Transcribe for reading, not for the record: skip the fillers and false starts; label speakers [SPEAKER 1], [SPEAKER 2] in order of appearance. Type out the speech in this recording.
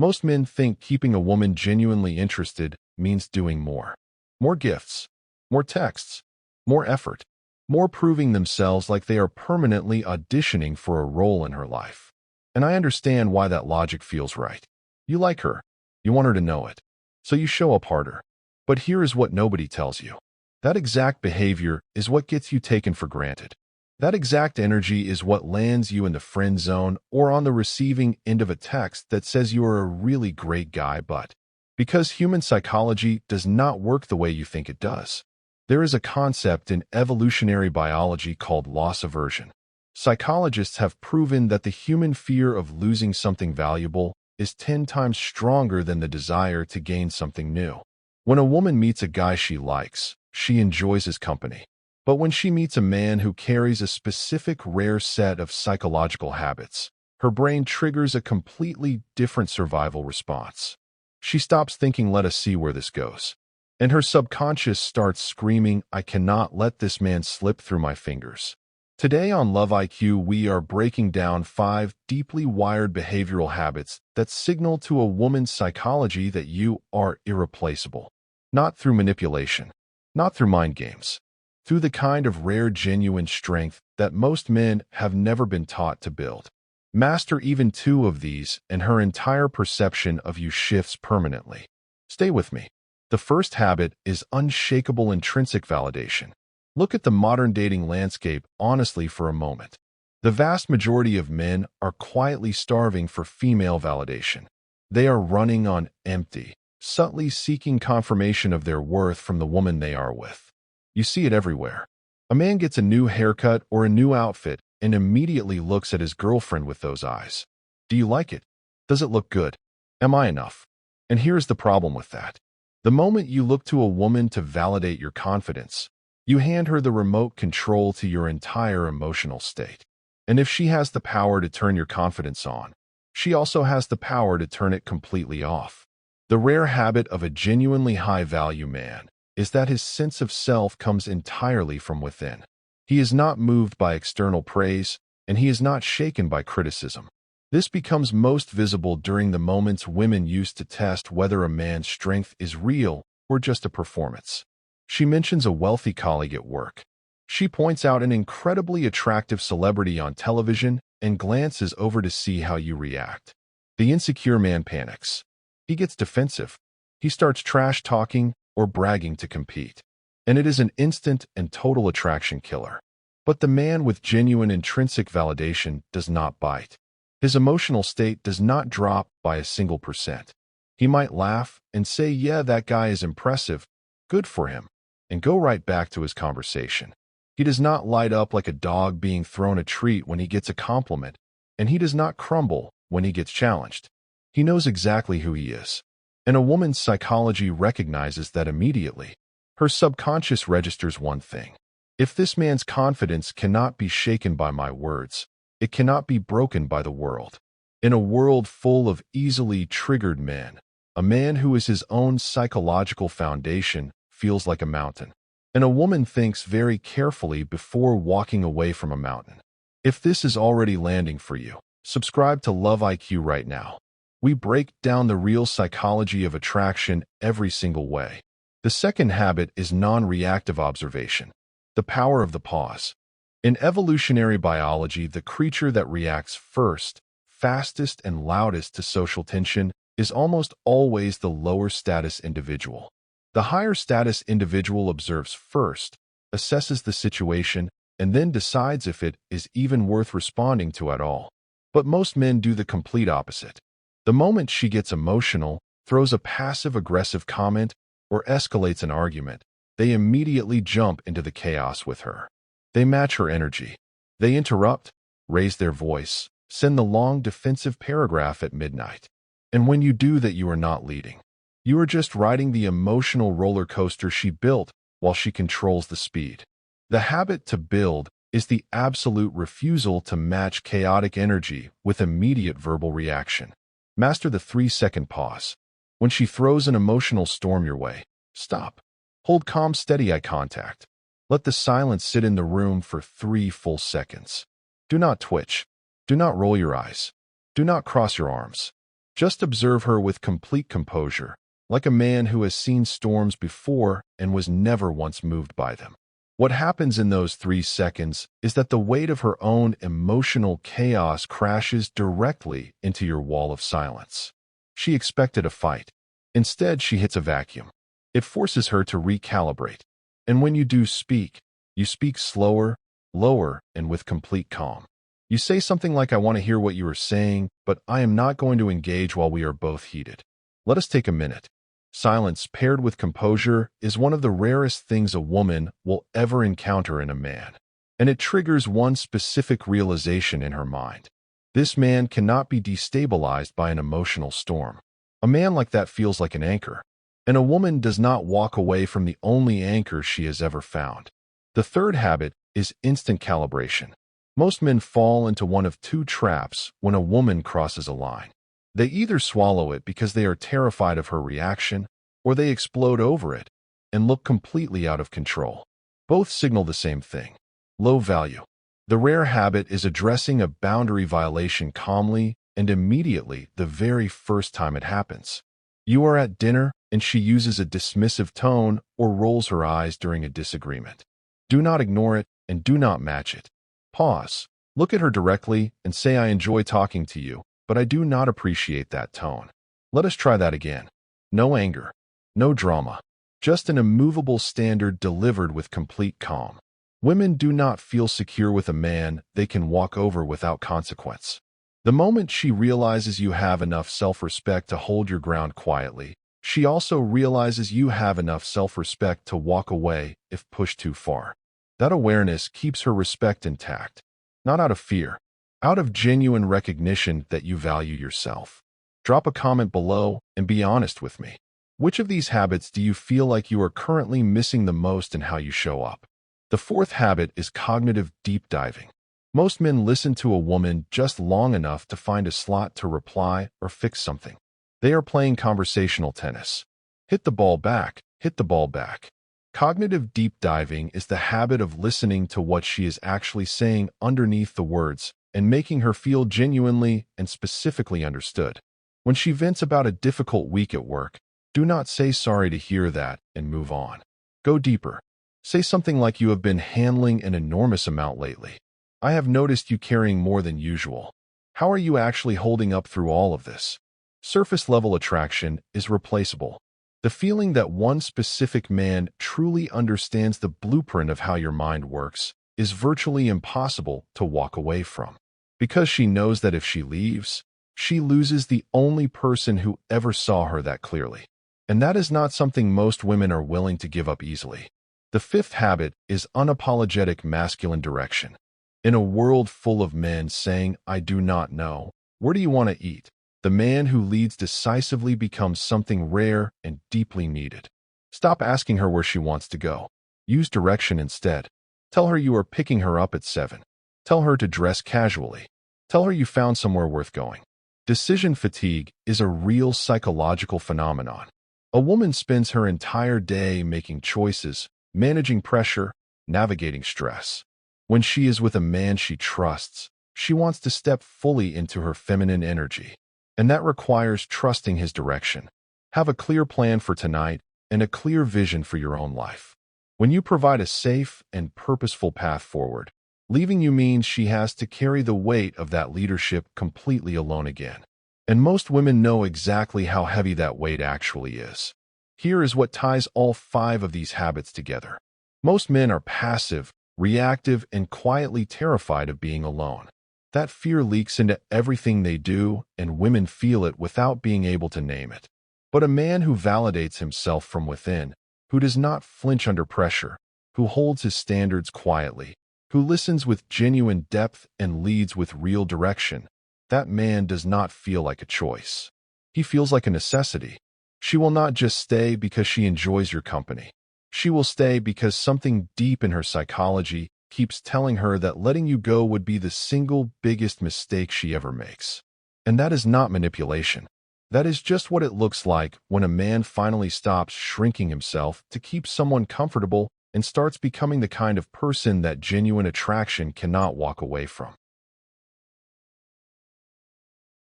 [SPEAKER 1] Most men think keeping a woman genuinely interested means doing more. More gifts, more texts, more effort, more proving themselves like they are permanently auditioning for a role in her life. And I understand why that logic feels right. You like her. You want her to know it. So you show up harder. But here is what nobody tells you. That exact behavior is what gets you taken for granted. That exact energy is what lands you in the friend zone or on the receiving end of a text that says you are a really great guy, but because human psychology does not work the way you think it does. There is a concept in evolutionary biology called loss aversion. Psychologists have proven that the human fear of losing something valuable is 10 times stronger than the desire to gain something new. When a woman meets a guy she likes, she enjoys his company. But when she meets a man who carries a specific rare set of psychological habits, her brain triggers a completely different survival response. She stops thinking, "Let us see where this goes." And her subconscious starts screaming, "I cannot let this man slip through my fingers." Today on Love IQ, we are breaking down 5 deeply wired behavioral habits that signal to a woman's psychology that you are irreplaceable. Not through manipulation, not through mind games, through the kind of rare, genuine strength that most men have never been taught to build. Master even 2 of these, and her entire perception of you shifts permanently. Stay with me. The first habit is unshakable intrinsic validation. Look at the modern dating landscape honestly for a moment. The vast majority of men are quietly starving for female validation. They are running on empty, subtly seeking confirmation of their worth from the woman they are with. You see it everywhere. A man gets a new haircut or a new outfit and immediately looks at his girlfriend with those eyes. Do you like it? Does it look good? Am I enough? And here's the problem with that. The moment you look to a woman to validate your confidence, you hand her the remote control to your entire emotional state. And if she has the power to turn your confidence on, she also has the power to turn it completely off. The rare habit of a genuinely high-value man is that his sense of self comes entirely from within. He is not moved by external praise, and he is not shaken by criticism. This becomes most visible during the moments women use to test whether a man's strength is real or just a performance. She mentions a wealthy colleague at work. She points out an incredibly attractive celebrity on television and glances over to see how you react. The insecure man panics. He gets defensive. He starts trash-talking or bragging to compete. And it is an instant and total attraction killer. But the man with genuine intrinsic validation does not bite. His emotional state does not drop by a single %. He might laugh and say, "Yeah, that guy is impressive. Good for him," and go right back to his conversation. He does not light up like a dog being thrown a treat when he gets a compliment, and he does not crumble when he gets challenged. He knows exactly who he is. And a woman's psychology recognizes that immediately. Her subconscious registers one thing. If this man's confidence cannot be shaken by my words, it cannot be broken by the world. In a world full of easily triggered men, a man who is his own psychological foundation feels like a mountain. And a woman thinks very carefully before walking away from a mountain. If this is already landing for you, subscribe to Love IQ right now. We break down the real psychology of attraction every single way. The second habit is non-reactive observation, the power of the pause. In evolutionary biology, the creature that reacts first, fastest, and loudest to social tension is almost always the lower status individual. The higher status individual observes first, assesses the situation, and then decides if it is even worth responding to at all. But most men do the complete opposite. The moment she gets emotional, throws a passive-aggressive comment, or escalates an argument, they immediately jump into the chaos with her. They match her energy. They interrupt, raise their voice, send the long defensive paragraph at midnight. And when you do that, you are not leading. You are just riding the emotional roller coaster she built while she controls the speed. The habit to build is the absolute refusal to match chaotic energy with immediate verbal reaction. Master the 3-second pause. When she throws an emotional storm your way, stop. Hold calm, steady eye contact. Let the silence sit in the room for 3 full seconds. Do not twitch. Do not roll your eyes. Do not cross your arms. Just observe her with complete composure, like a man who has seen storms before and was never once moved by them. What happens in those 3 seconds is that the weight of her own emotional chaos crashes directly into your wall of silence. She expected a fight. Instead, she hits a vacuum. It forces her to recalibrate. And when you do speak, you speak slower, lower, and with complete calm. You say something like, "I want to hear what you are saying, but I am not going to engage while we are both heated. Let us take a minute." Silence paired with composure is one of the rarest things a woman will ever encounter in a man, and it triggers one specific realization in her mind. This man cannot be destabilized by an emotional storm. A man like that feels like an anchor, and a woman does not walk away from the only anchor she has ever found. The third habit is instant calibration. Most men fall into one of 2 traps when a woman crosses a line. They either swallow it because they are terrified of her reaction, or they explode over it and look completely out of control. Both signal the same thing: low value. The rare habit is addressing a boundary violation calmly and immediately the very first time it happens. You are at dinner and she uses a dismissive tone or rolls her eyes during a disagreement. Do not ignore it and do not match it. Pause. Look at her directly and say, "I enjoy talking to you, but I do not appreciate that tone. Let us try that again." No anger, no drama, just an immovable standard delivered with complete calm. Women do not feel secure with a man they can walk over without consequence. The moment she realizes you have enough self-respect to hold your ground quietly, she also realizes you have enough self-respect to walk away if pushed too far. That awareness keeps her respect intact, not out of fear, out of genuine recognition that you value yourself. Drop a comment below and be honest with me. Which of these habits do you feel like you are currently missing the most in how you show up? The fourth habit is cognitive deep diving. Most men listen to a woman just long enough to find a slot to reply or fix something. They are playing conversational tennis. Hit the ball back, hit the ball back. Cognitive deep diving is the habit of listening to what she is actually saying underneath the words and making her feel genuinely and specifically understood. When she vents about a difficult week at work, do not say "sorry to hear that" and move on. Go deeper. Say something like, "You have been handling an enormous amount lately. I have noticed you carrying more than usual. How are you actually holding up through all of this?" Surface-level attraction is replaceable. The feeling that one specific man truly understands the blueprint of how your mind works is virtually impossible to walk away from. Because she knows that if she leaves, she loses the only person who ever saw her that clearly. And that is not something most women are willing to give up easily. The fifth habit is unapologetic masculine direction. In a world full of men saying, "I do not know, where do you want to eat?" the man who leads decisively becomes something rare and deeply needed. Stop asking her where she wants to go. Use direction instead. Tell her you are picking her up at 7. Tell her to dress casually. Tell her you found somewhere worth going. Decision fatigue is a real psychological phenomenon. A woman spends her entire day making choices, managing pressure, navigating stress. When she is with a man she trusts, she wants to step fully into her feminine energy. And that requires trusting his direction. Have a clear plan for tonight and a clear vision for your own life. When you provide a safe and purposeful path forward, leaving you means she has to carry the weight of that leadership completely alone again. And most women know exactly how heavy that weight actually is. Here is what ties all 5 of these habits together. Most men are passive, reactive, and quietly terrified of being alone. That fear leaks into everything they do, and women feel it without being able to name it. But a man who validates himself from within, who does not flinch under pressure, who holds his standards quietly, who listens with genuine depth and leads with real direction, that man does not feel like a choice. He feels like a necessity. She will not just stay because she enjoys your company. She will stay because something deep in her psychology keeps telling her that letting you go would be the single biggest mistake she ever makes. And that is not manipulation. That is just what it looks like when a man finally stops shrinking himself to keep someone comfortable and starts becoming the kind of person that genuine attraction cannot walk away from.